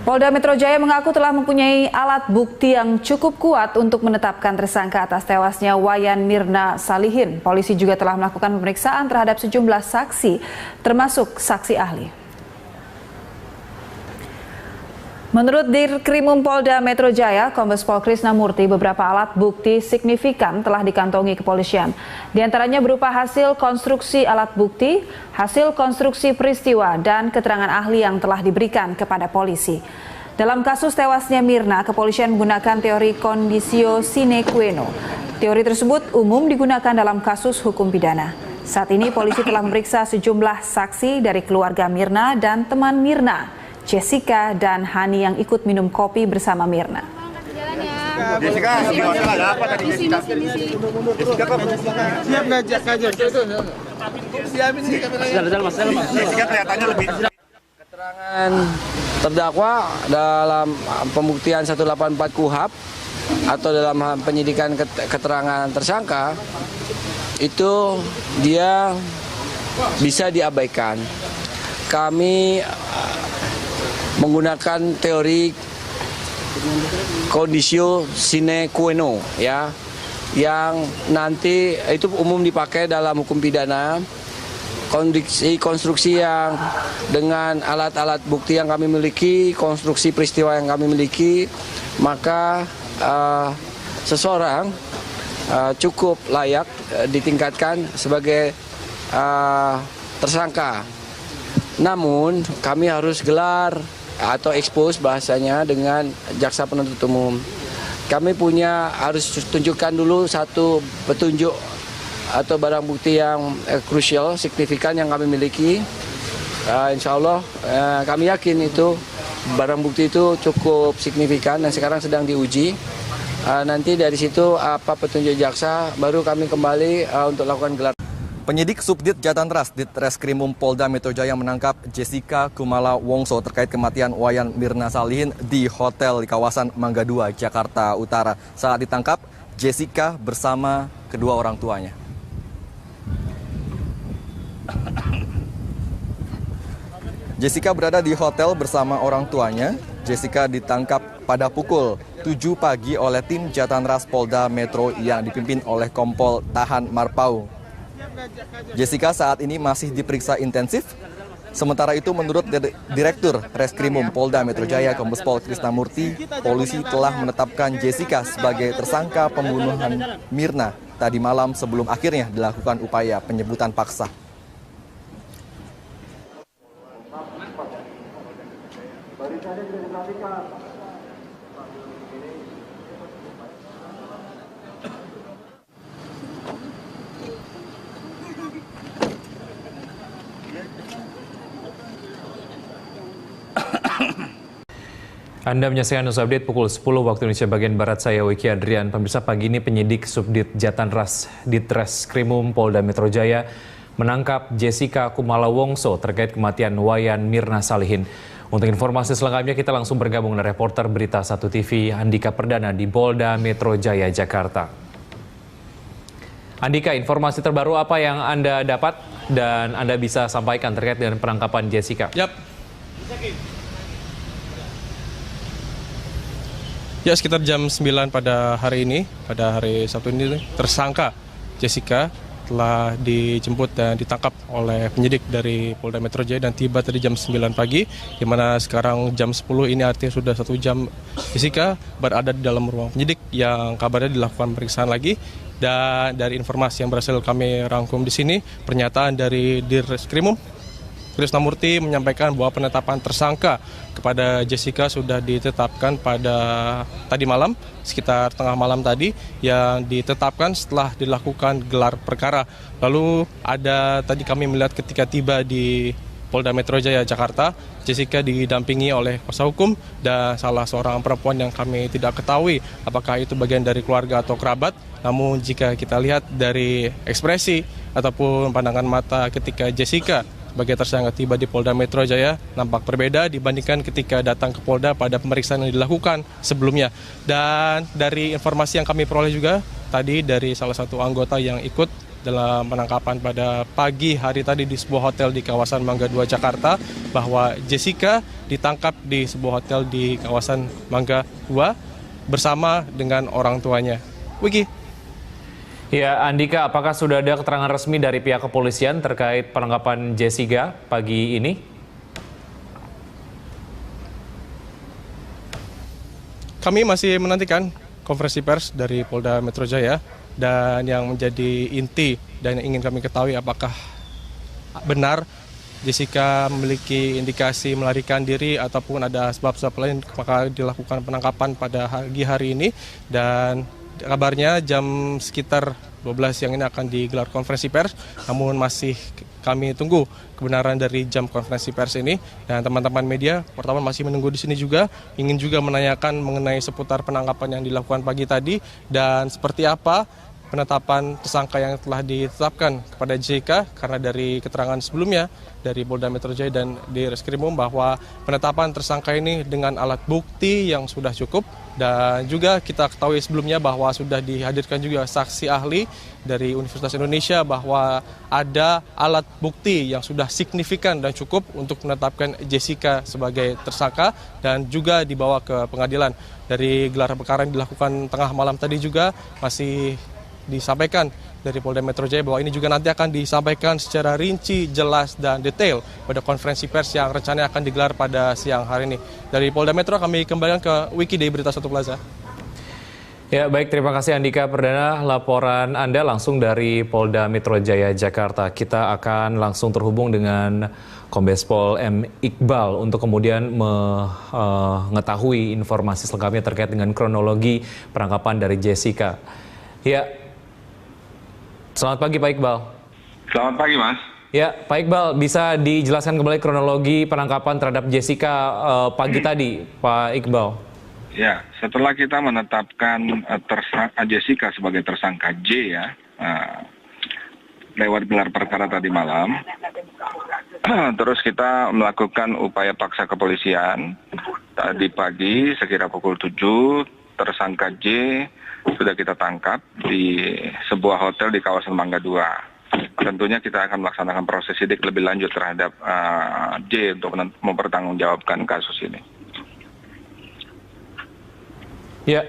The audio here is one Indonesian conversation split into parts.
Polda Metro Jaya mengaku telah mempunyai alat bukti yang cukup kuat untuk menetapkan tersangka atas tewasnya Wayan Mirna Salihin. Polisi juga telah melakukan pemeriksaan terhadap sejumlah saksi, termasuk saksi ahli. Menurut Dirkrimum Polda Metro Jaya, Kombes Pol Krisnamurti, beberapa alat bukti signifikan telah dikantongi kepolisian. Di antaranya berupa hasil konstruksi alat bukti, hasil konstruksi peristiwa, dan keterangan ahli yang telah diberikan kepada polisi. Dalam kasus tewasnya Mirna, kepolisian menggunakan teori conditio sine qua non. Teori tersebut umum digunakan dalam kasus hukum pidana. Saat ini polisi telah memeriksa sejumlah saksi dari keluarga Mirna dan teman Mirna, Jessica dan Hani yang ikut minum kopi bersama Mirna. Jessica, ada apa tadi? Jessica, siap ngajak aja. Siapin sih kameranya. Jessica kelihatannya lebih. Keterangan terdakwa dalam pembuktian 184 KUHP atau dalam penyidikan keterangan tersangka itu dia bisa diabaikan. Kami menggunakan teori conditio sine qua non, ya, yang nanti itu umum dipakai dalam hukum pidana. Konstruksi yang dengan alat-alat bukti yang kami miliki, konstruksi peristiwa yang kami miliki, maka seseorang cukup layak ditingkatkan sebagai tersangka. Namun kami harus gelar atau expose bahasanya dengan jaksa penuntut umum. Kami harus tunjukkan dulu satu petunjuk atau barang bukti yang krusial, signifikan yang kami miliki. Insya Allah kami yakin itu barang bukti itu cukup signifikan dan sekarang sedang diuji. Nanti dari situ apa petunjuk jaksa baru kami kembali untuk lakukan gelar. Penyidik Subdit Jatantras Ditreskrimum Polda Metro Jaya menangkap Jessica Kumala Wongso terkait kematian Wayan Mirna Salihin di hotel di kawasan Mangga 2, Jakarta Utara. Saat ditangkap, Jessica bersama kedua orang tuanya. Jessica berada di hotel bersama orang tuanya. Jessica ditangkap pada pukul 7 pagi oleh tim Jatantras Polda Metro yang dipimpin oleh Kompol Tahan Marpau. Jessica saat ini masih diperiksa intensif. Sementara itu menurut Direktur Reskrimum Polda Metro Jaya Kombes Pol Krisnamurti, polisi telah menetapkan Jessica sebagai tersangka pembunuhan Mirna tadi malam sebelum akhirnya dilakukan upaya penjemputan paksa. Anda menyaksikan News Update pukul 10 waktu Indonesia bagian Barat, saya Wiki Adrian. Pemirsa, pagi ini penyidik Subdit Jatantras Ditreskrimum Polda Metro Jaya menangkap Jessica Kumala Wongso terkait kematian Wayan Mirna Salihin. Untuk informasi selengkapnya kita langsung bergabung dengan reporter Berita 1 TV Andika Perdana di Polda Metro Jaya, Jakarta. Andika, informasi terbaru apa yang Anda dapat dan Anda bisa sampaikan terkait dengan penangkapan Jessica? Ya, sekitar jam 9 pada hari ini, pada hari Sabtu ini, tersangka Jessica telah dijemput dan ditangkap oleh penyidik dari Polda Metro Jaya dan tiba tadi jam 9 pagi, di mana sekarang jam 10 ini artinya sudah 1 jam Jessica berada di dalam ruang penyidik yang kabarnya dilakukan pemeriksaan lagi. Dan dari informasi yang berhasil kami rangkum di sini, pernyataan dari Direskrimum Krisnamurti menyampaikan bahwa penetapan tersangka kepada Jessica sudah ditetapkan pada tadi malam, sekitar tengah malam tadi, yang ditetapkan setelah dilakukan gelar perkara. Lalu ada tadi kami melihat ketika tiba di Polda Metro Jaya, Jakarta, Jessica didampingi oleh kuasa hukum dan salah seorang perempuan yang kami tidak ketahui apakah itu bagian dari keluarga atau kerabat. Namun jika kita lihat dari ekspresi ataupun pandangan mata ketika Jessica sebagai tersangka tiba di Polda Metro Jaya nampak berbeda dibandingkan ketika datang ke Polda pada pemeriksaan yang dilakukan sebelumnya. Dan dari informasi yang kami peroleh juga tadi dari salah satu anggota yang ikut dalam penangkapan pada pagi hari tadi di sebuah hotel di kawasan Mangga 2 Jakarta, bahwa Jessica ditangkap di sebuah hotel di kawasan Mangga 2 bersama dengan orang tuanya. Wiki. Ya, Andika, apakah sudah ada keterangan resmi dari pihak kepolisian terkait penangkapan Jessica pagi ini? Kami masih menantikan konferensi pers dari Polda Metro Jaya, dan yang menjadi inti dan yang ingin kami ketahui apakah benar Jessica memiliki indikasi melarikan diri ataupun ada sebab-sebab lain maka dilakukan penangkapan pada pagi hari ini. Dan kabarnya jam sekitar 12 siang ini akan digelar konferensi pers, namun masih kami tunggu kebenaran dari jam konferensi pers ini. Dan teman-teman media wartawan masih menunggu di sini juga, ingin juga menanyakan mengenai seputar penangkapan yang dilakukan pagi tadi dan seperti apa penetapan tersangka yang telah ditetapkan kepada Jessica, karena dari keterangan sebelumnya dari Polda Metro Jaya dan di Reskrimum bahwa penetapan tersangka ini dengan alat bukti yang sudah cukup, dan juga kita ketahui sebelumnya bahwa sudah dihadirkan juga saksi ahli dari Universitas Indonesia bahwa ada alat bukti yang sudah signifikan dan cukup untuk menetapkan Jessica sebagai tersangka dan juga dibawa ke pengadilan. Dari gelar perkara yang dilakukan tengah malam tadi juga masih disampaikan dari Polda Metro Jaya bahwa ini juga nanti akan disampaikan secara rinci, jelas, dan detail pada konferensi pers yang rencananya akan digelar pada siang hari ini. Dari Polda Metro kami kembalikan ke Wiki dari Berita Satu Plaza. Ya, baik, terima kasih Andika Perdana, laporan Anda langsung dari Polda Metro Jaya, Jakarta. Kita akan langsung terhubung dengan Kombes Pol M. Iqbal untuk kemudian mengetahui informasi selengkapnya terkait dengan kronologi penangkapan dari Jessica. Ya, selamat pagi Pak Iqbal. Selamat pagi, Mas. Ya, Pak Iqbal, bisa dijelaskan kembali kronologi penangkapan terhadap Jessica pagi tadi, Pak Iqbal? Ya, setelah kita menetapkan Jessica sebagai tersangka J ya, lewat gelar perkara tadi malam, terus kita melakukan upaya paksa kepolisian. Tadi pagi sekira pukul 7, tersangka J sudah kita tangkap di sebuah hotel di kawasan Mangga 2. Tentunya kita akan melaksanakan proses sidik lebih lanjut terhadap J untuk mempertanggungjawabkan kasus ini. Ya,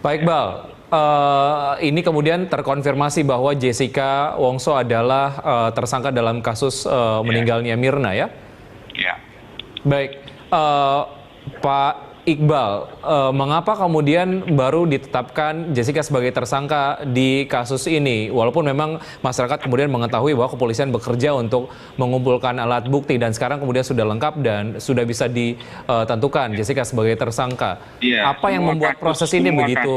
Pak Iqbal, ini kemudian terkonfirmasi bahwa Jessica Wongso adalah tersangka dalam kasus meninggalnya Mirna ya? Ya. Baik, Pak Iqbal, mengapa kemudian baru ditetapkan Jessica sebagai tersangka di kasus ini? Walaupun memang masyarakat kemudian mengetahui bahwa kepolisian bekerja untuk mengumpulkan alat bukti dan sekarang kemudian sudah lengkap dan sudah bisa ditentukan Jessica sebagai tersangka. Ya, apa yang membuat proses ini begitu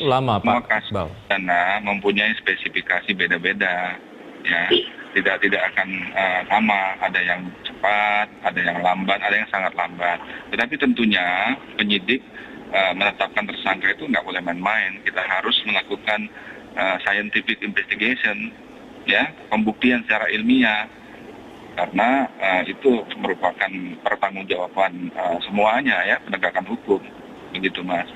lama, Pak Iqbal? Karena mempunyai spesifikasi beda-beda, ya. Tidak akan sama, ada yang cepat, ada yang lambat, ada yang sangat lambat. Tetapi tentunya penyidik menetapkan tersangka itu nggak boleh main-main. Kita harus melakukan scientific investigation, ya, pembuktian secara ilmiah, karena itu merupakan pertanggungjawaban semuanya, ya, penegakan hukum, begitu Mas.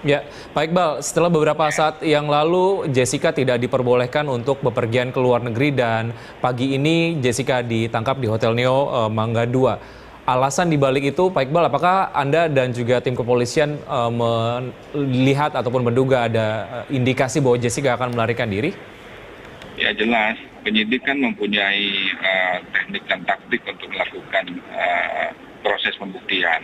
Ya, Pak Iqbal, setelah beberapa saat yang lalu Jessica tidak diperbolehkan untuk bepergian ke luar negeri dan pagi ini Jessica ditangkap di Hotel Neo Mangga 2. Alasan dibalik itu, Pak Iqbal, apakah Anda dan juga tim kepolisian melihat ataupun menduga ada indikasi bahwa Jessica akan melarikan diri? Ya jelas, penyidik kan mempunyai teknik dan taktik untuk melakukan proses pembuktian.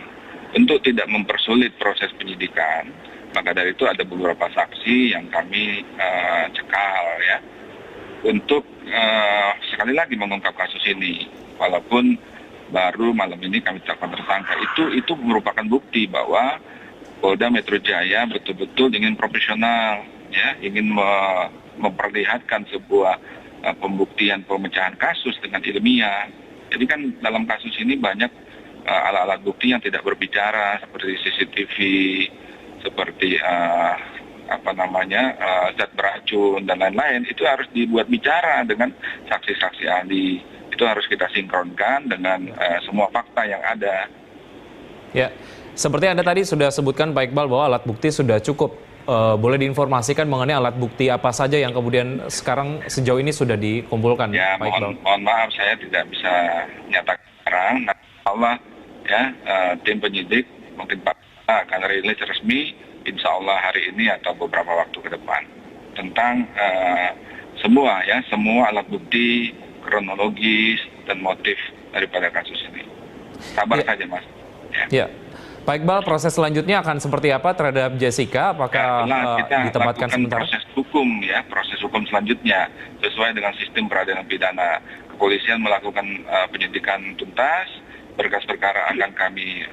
Untuk tidak mempersulit proses penyidikan, maka dari itu ada beberapa saksi yang kami cekal ya, untuk sekali lagi mengungkap kasus ini. Walaupun baru malam ini kami tetapkan tersangka, itu merupakan bukti bahwa Polda Metro Jaya betul-betul ingin profesional, ya, ingin memperlihatkan sebuah pembuktian pemecahan kasus dengan ilmiah. Jadi kan dalam kasus ini banyak alat-alat bukti yang tidak berbicara seperti CCTV, seperti zat beracun dan lain-lain. Itu harus dibuat bicara dengan saksi-saksi ahli. Itu harus kita sinkronkan dengan semua fakta yang ada. Ya, seperti Anda tadi sudah sebutkan Pak Iqbal bahwa alat bukti sudah cukup. boleh diinformasikan mengenai alat bukti apa saja yang kemudian sekarang sejauh ini sudah dikumpulkan? Ya, Pak Iqbal. mohon maaf saya tidak bisa nyatakan sekarang. Nah, Allah ya tim penyidik mungkin Pak akan rilis resmi insya Allah hari ini atau beberapa waktu ke depan tentang semua alat bukti, kronologis dan motif daripada kasus ini. Sabar saja Mas. Ya. Pak Iqbal, proses selanjutnya akan seperti apa terhadap Jessica? Apakah kita ditempatkan sementara? Proses hukum selanjutnya sesuai dengan sistem peradilan pidana. Kepolisian melakukan penyidikan tuntas, berkas perkara akan kami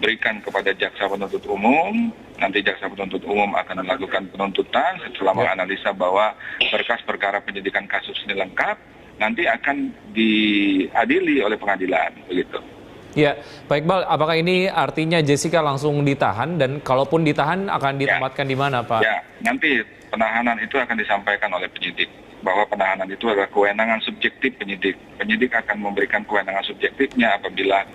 berikan kepada jaksa penuntut umum. Nanti jaksa penuntut umum akan melakukan penuntutan setelah menganalisa bahwa berkas perkara penyidikan kasus ini lengkap, nanti akan diadili oleh pengadilan, begitu. Ya, Pak Iqbal, apakah ini artinya Jessica langsung ditahan dan kalaupun ditahan akan ditempatkan di mana, Pak? Ya, nanti penahanan itu akan disampaikan oleh penyidik bahwa penahanan itu adalah kewenangan subjektif penyidik. Penyidik akan memberikan kewenangan subjektifnya apabila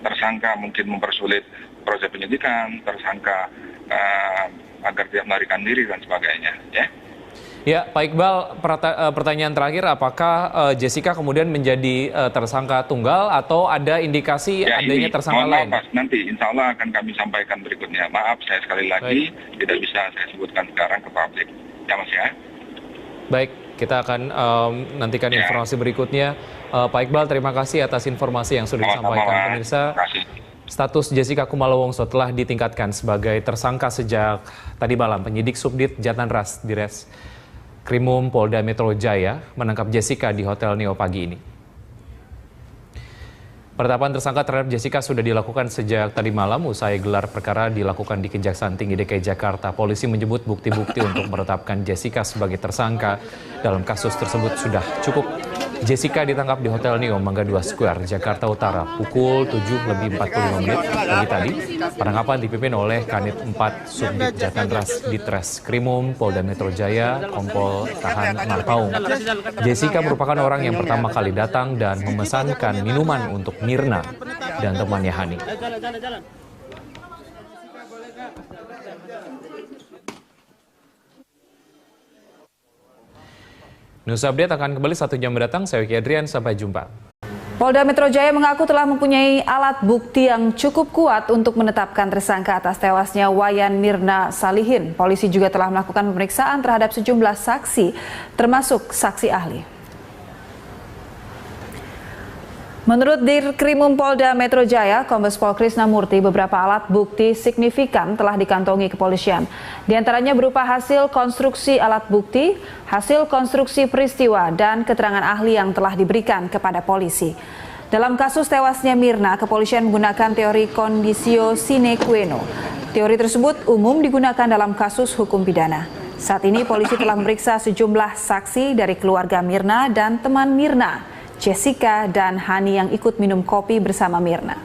tersangka mungkin mempersulit proses penyidikan, tersangka agar tidak melarikan diri dan sebagainya. Ya, Pak Iqbal, pertanyaan terakhir, apakah Jessica kemudian menjadi tersangka tunggal atau ada indikasi adanya tersangka lain? Maaf, nanti insya Allah akan kami sampaikan berikutnya. Maaf, saya sekali lagi tidak bisa saya sebutkan sekarang ke publik. Ya Mas ya. Baik, kita akan nantikan informasi berikutnya. Pak Iqbal, terima kasih atas informasi yang sudah disampaikan. Pemirsa, status Jessica Kumala Wongso telah ditingkatkan sebagai tersangka sejak tadi malam. Penyidik Subdit Jatanras Ditreskrimum Polda Metro Jaya menangkap Jessica di Hotel Neo pagi ini. Penetapan tersangka terhadap Jessica sudah dilakukan sejak tadi malam usai gelar perkara dilakukan di Kejaksaan Tinggi DKI Jakarta. Polisi menyebut bukti-bukti untuk menetapkan Jessica sebagai tersangka dalam kasus tersebut sudah cukup. Jessica ditangkap di Hotel Neo Mangga 2 Square, Jakarta Utara pukul 7:45 pagi tadi. Penangkapan dipimpin oleh Kanit 4 Subdit Jatanras Ditreskrimum Polda Metro Jaya, Kompol Tahan Marpaung. Jessica merupakan orang yang pertama kali datang dan memesankan minuman untuk Mirna dan temannya Hani. News Update akan kembali 1 jam mendatang. Saya Wiki Adrian, sampai jumpa. Polda Metro Jaya mengaku telah mempunyai alat bukti yang cukup kuat untuk menetapkan tersangka atas tewasnya Wayan Mirna Salihin. Polisi juga telah melakukan pemeriksaan terhadap sejumlah saksi, termasuk saksi ahli. Menurut Dirkrimum Polda Metro Jaya, Kombes Pol Krisnamurti, beberapa alat bukti signifikan telah dikantongi kepolisian. Di antaranya berupa hasil konstruksi alat bukti, hasil konstruksi peristiwa, dan keterangan ahli yang telah diberikan kepada polisi. Dalam kasus tewasnya Mirna, kepolisian menggunakan teori conditio sine qua non. Teori tersebut umum digunakan dalam kasus hukum pidana. Saat ini polisi telah memeriksa sejumlah saksi dari keluarga Mirna dan teman Mirna, Jessica dan Hani yang ikut minum kopi bersama Mirna.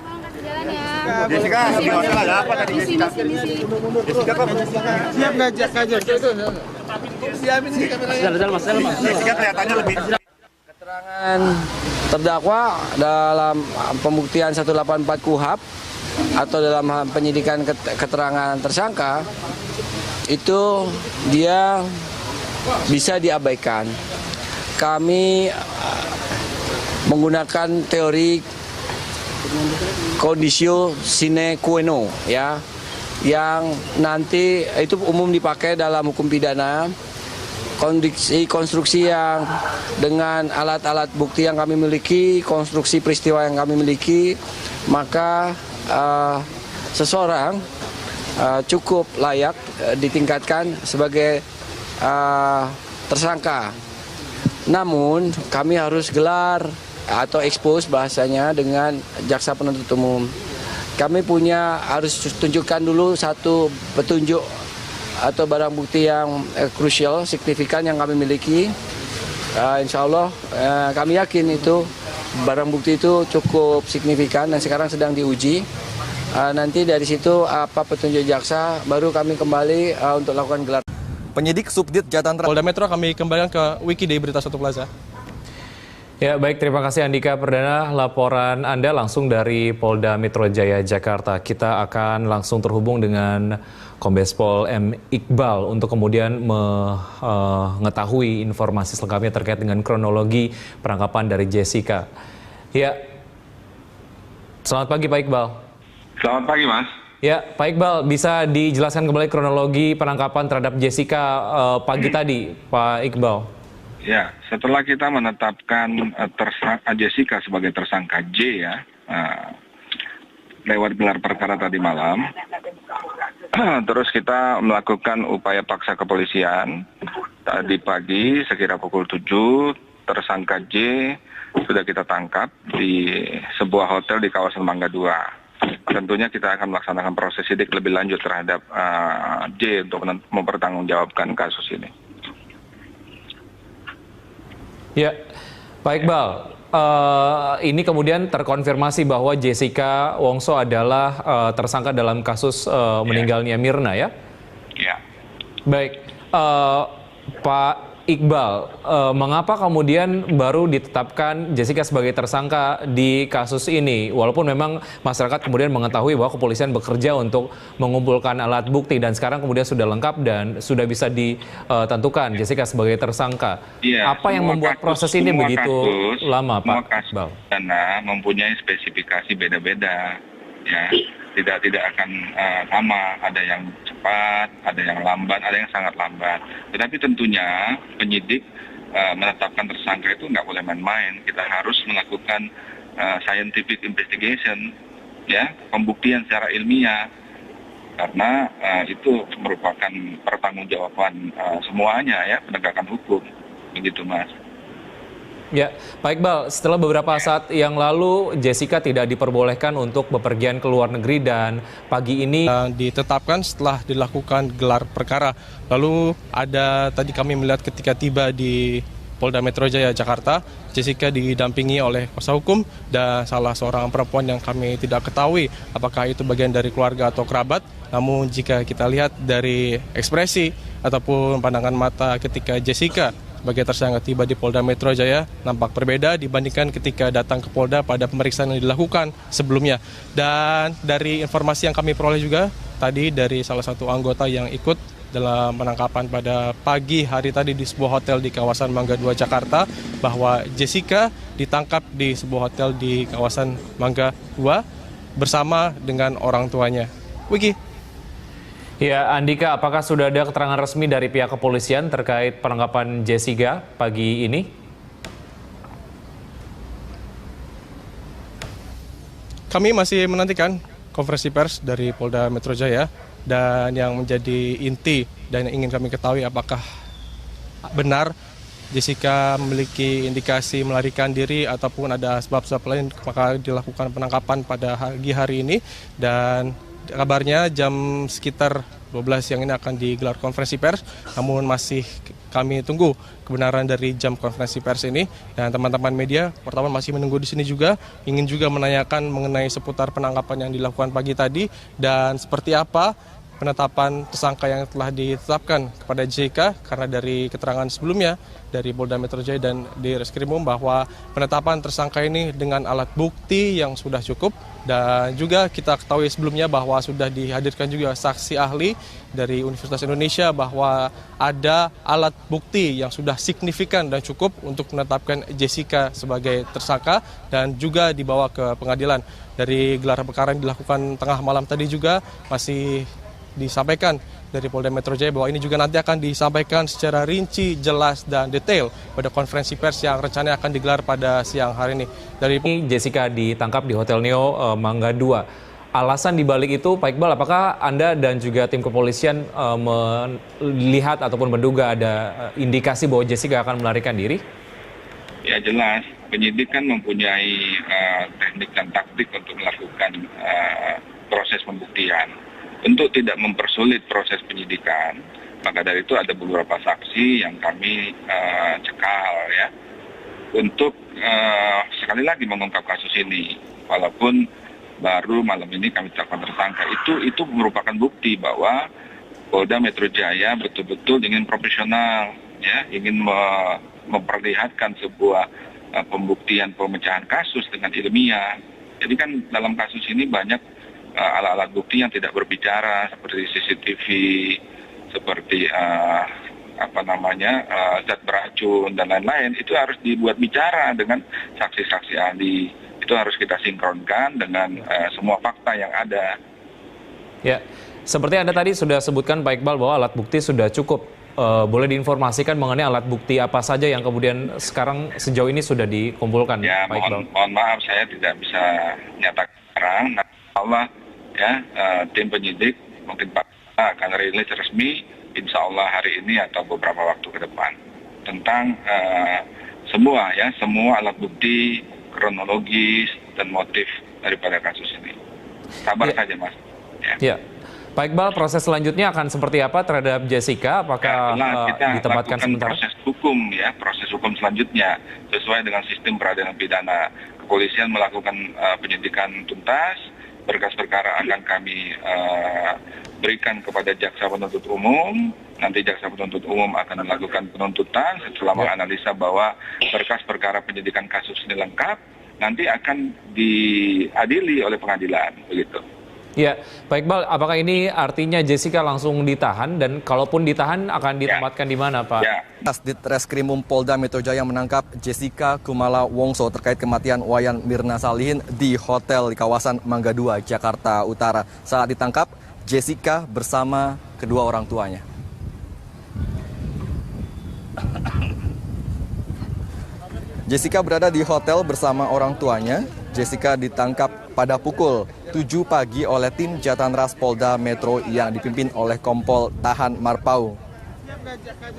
Jessica, di hotel ada apa tadi? Jessica kok siap ngajak aja. Siapin sih kameranya. Jessica kelihatannya lebih. Keterangan terdakwa dalam pembuktian 184 KUHP atau dalam penyidikan keterangan tersangka itu dia bisa diabaikan. Kami menggunakan teori conditio sine qua non ya, yang nanti itu umum dipakai dalam hukum pidana. Konstruksi yang dengan alat-alat bukti yang kami miliki, konstruksi peristiwa yang kami miliki, maka seseorang cukup layak ditingkatkan sebagai tersangka. Namun kami harus gelar atau expose bahasanya dengan jaksa penuntut umum. Kami harus tunjukkan dulu satu petunjuk atau barang bukti yang krusial, signifikan yang kami miliki. Insya Allah kami yakin itu barang bukti itu cukup signifikan dan sekarang sedang diuji. Nanti dari situ apa petunjuk jaksa baru kami kembali untuk lakukan gelar. Penyidik Subdit Jatanras Polda Metro kami kembalikan ke Wiki dari Berita 1 Plaza. Ya, baik, terima kasih Andika Perdana, laporan Anda langsung dari Polda Metro Jaya, Jakarta. Kita akan langsung terhubung dengan Kombes Pol M. Iqbal untuk kemudian mengetahui informasi selengkapnya terkait dengan kronologi penangkapan dari Jessica. Ya, selamat pagi Pak Iqbal. Selamat pagi, Mas. Ya, Pak Iqbal, bisa dijelaskan kembali kronologi penangkapan terhadap Jessica pagi tadi, Pak Iqbal? Ya, setelah kita menetapkan Jessica sebagai tersangka J ya, lewat gelar perkara tadi malam, terus kita melakukan upaya paksa kepolisian. Tadi pagi sekira pukul 7, tersangka J sudah kita tangkap di sebuah hotel di kawasan Mangga 2. Tentunya kita akan melaksanakan proses sidik lebih lanjut terhadap J untuk mempertanggungjawabkan kasus ini. Ya, Pak Iqbal, ini kemudian terkonfirmasi bahwa Jessica Wongso adalah tersangka dalam kasus meninggalnya Mirna ya? Ya. Baik, Pak Iqbal, mengapa kemudian baru ditetapkan Jessica sebagai tersangka di kasus ini? Walaupun memang masyarakat kemudian mengetahui bahwa kepolisian bekerja untuk mengumpulkan alat bukti dan sekarang kemudian sudah lengkap dan sudah bisa ditentukan Jessica sebagai tersangka. Ya, apa yang membuat proses ini begitu lama, Pak Iqbal? Karena mempunyai spesifikasi beda-beda, ya. Tidak akan sama, ada yang cepat, ada yang lambat, ada yang sangat lambat. Tetapi tentunya penyidik menetapkan tersangka itu nggak boleh main-main. Kita harus melakukan scientific investigation, ya, pembuktian secara ilmiah, karena itu merupakan pertanggungjawaban semuanya, ya, penegakan hukum, begitu, Mas. Ya, Pak Iqbal, setelah beberapa saat yang lalu Jessica tidak diperbolehkan untuk bepergian ke luar negeri dan pagi ini ditetapkan setelah dilakukan gelar perkara. Lalu ada tadi kami melihat ketika tiba di Polda Metro Jaya, Jakarta, Jessica didampingi oleh kuasa hukum dan salah seorang perempuan yang kami tidak ketahui apakah itu bagian dari keluarga atau kerabat. Namun jika kita lihat dari ekspresi ataupun pandangan mata ketika Jessica sebagai tersangka tiba di Polda Metro Jaya nampak berbeda dibandingkan ketika datang ke Polda pada pemeriksaan yang dilakukan sebelumnya. Dan dari informasi yang kami peroleh juga tadi dari salah satu anggota yang ikut dalam penangkapan pada pagi hari tadi di sebuah hotel di kawasan Mangga 2 Jakarta, bahwa Jessica ditangkap di sebuah hotel di kawasan Mangga 2 bersama dengan orang tuanya. Wiki. Ya, Andika, apakah sudah ada keterangan resmi dari pihak kepolisian terkait penangkapan Jessica pagi ini? Kami masih menantikan konferensi pers dari Polda Metro Jaya, dan yang menjadi inti dan yang ingin kami ketahui apakah benar Jessica memiliki indikasi melarikan diri ataupun ada sebab-sebab lain maka dilakukan penangkapan pada pagi hari ini. Dan kabarnya jam sekitar 12 siang ini akan digelar konferensi pers, namun masih kami tunggu kebenaran dari jam konferensi pers ini. Dan teman-teman media pertama masih menunggu di sini juga, ingin juga menanyakan mengenai seputar penangkapan yang dilakukan pagi tadi dan seperti apa penetapan tersangka yang telah ditetapkan kepada Jessica, karena dari keterangan sebelumnya dari Polda Metro Jaya dan di Reskrimum bahwa penetapan tersangka ini dengan alat bukti yang sudah cukup. Dan juga kita ketahui sebelumnya bahwa sudah dihadirkan juga saksi ahli dari Universitas Indonesia bahwa ada alat bukti yang sudah signifikan dan cukup untuk menetapkan Jessica sebagai tersangka dan juga dibawa ke pengadilan. Dari gelar perkara yang dilakukan tengah malam tadi juga masih disampaikan dari Polda Metro Jaya bahwa ini juga nanti akan disampaikan secara rinci, jelas, dan detail pada konferensi pers yang rencananya akan digelar pada siang hari ini. Dari Jessica ditangkap di Hotel Neo Mangga 2. Alasan dibalik itu, Pak Iqbal, apakah Anda dan juga tim kepolisian melihat ataupun menduga ada indikasi bahwa Jessica akan melarikan diri? Ya, jelas. Penyidik kan mempunyai teknik dan taktik untuk melakukan proses pembuktian. Untuk tidak mempersulit proses penyidikan, maka dari itu ada beberapa saksi yang kami cekal, ya, untuk sekali lagi mengungkap kasus ini. Walaupun baru malam ini kami tetapkan tersangka, itu merupakan bukti bahwa Polda Metro Jaya betul-betul ingin profesional, ya, ingin memperlihatkan sebuah pembuktian pemecahan kasus dengan ilmiah. Jadi kan dalam kasus ini banyak alat-alat bukti yang tidak berbicara seperti CCTV, seperti zat beracun dan lain-lain. Itu harus dibuat bicara dengan saksi-saksi ahli. Itu harus kita sinkronkan dengan semua fakta yang ada. Ya, seperti Anda tadi sudah sebutkan Pak Iqbal bahwa alat bukti sudah cukup. Boleh diinformasikan mengenai alat bukti apa saja yang kemudian sekarang sejauh ini sudah dikumpulkan, ya, Pak Iqbal? Mohon maaf saya tidak bisa nyatakan sekarang. Nah, Allah ya, tim penyidik mungkin Pak akan rilis resmi insya Allah hari ini atau beberapa waktu ke depan tentang semua alat bukti, kronologis dan motif daripada kasus ini. Sabar saja, Mas. Ya. Pak Iqbal, proses selanjutnya akan seperti apa terhadap Jessica? Apakah kita ditempatkan sementara? Proses hukum selanjutnya sesuai dengan sistem peradilan pidana. Kepolisian melakukan penyidikan tuntas, berkas perkara akan kami berikan kepada jaksa penuntut umum. Nanti jaksa penuntut umum akan melakukan penuntutan setelah menganalisa bahwa berkas perkara penyidikan kasus ini lengkap, nanti akan diadili oleh pengadilan, begitu. Ya, Pak Iqbal, apakah ini artinya Jessica langsung ditahan dan kalaupun ditahan akan ditempatkan di mana, Pak? Ya. Ditreskrimum Polda Metro Jaya menangkap Jessica Kumala Wongso terkait kematian Wayan Mirna Salihin di hotel di kawasan Mangga 2, Jakarta Utara. Saat ditangkap, Jessica bersama kedua orang tuanya. Jessica berada di hotel bersama orang tuanya. Jessica ditangkap pada pukul 7 pagi oleh tim Jatanras Polda Metro yang dipimpin oleh Kompol Tahan Marpau.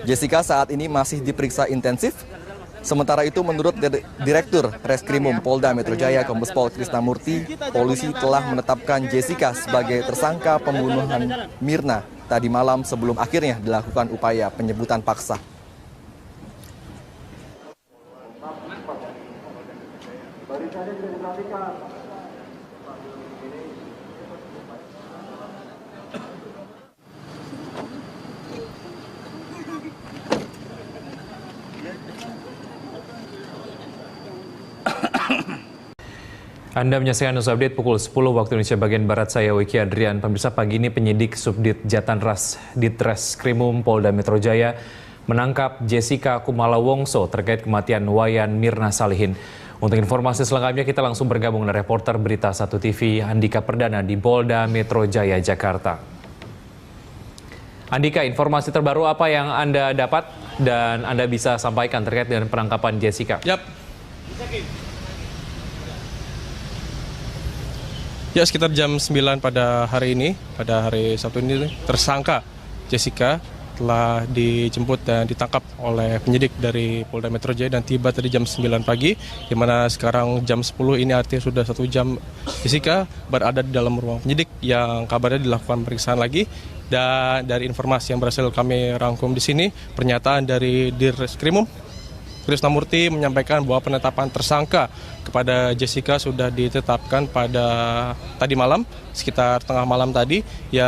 Jessica saat ini masih diperiksa intensif. Sementara itu menurut Direktur Reskrimum Polda Metro Jaya Kombes Pol Krisnamurti, polisi telah menetapkan Jessica sebagai tersangka pembunuhan Mirna tadi malam sebelum akhirnya dilakukan upaya penyebutan paksa. Anda menyaksikan News Update pukul 10 waktu Indonesia bagian Barat, saya Wiki Adrian. Pemirsa, pagi ini penyidik Subdit Jatanras Ditreskrimum Polda Metro Jaya menangkap Jessica Kumala Wongso terkait kematian Wayan Mirna Salihin. Untuk informasi selengkapnya kita langsung bergabung dengan reporter Berita 1 TV Andika Perdana di Polda Metro Jaya, Jakarta. Andika, informasi terbaru apa yang Anda dapat dan Anda bisa sampaikan terkait dengan penangkapan Jessica? Ya, sekitar jam 9 pada hari ini, pada hari Sabtu ini, tersangka Jessica telah dijemput dan ditangkap oleh penyidik dari Polda Metro Jaya dan tiba tadi jam 9 pagi, di mana sekarang jam 10 ini artinya sudah 1 jam Jessica berada di dalam ruang penyidik yang kabarnya dilakukan pemeriksaan lagi. Dan dari informasi yang berhasil kami rangkum di sini, pernyataan dari Direskrimum Krisnamurti menyampaikan bahwa penetapan tersangka kepada Jessica sudah ditetapkan pada tadi malam, sekitar tengah malam tadi.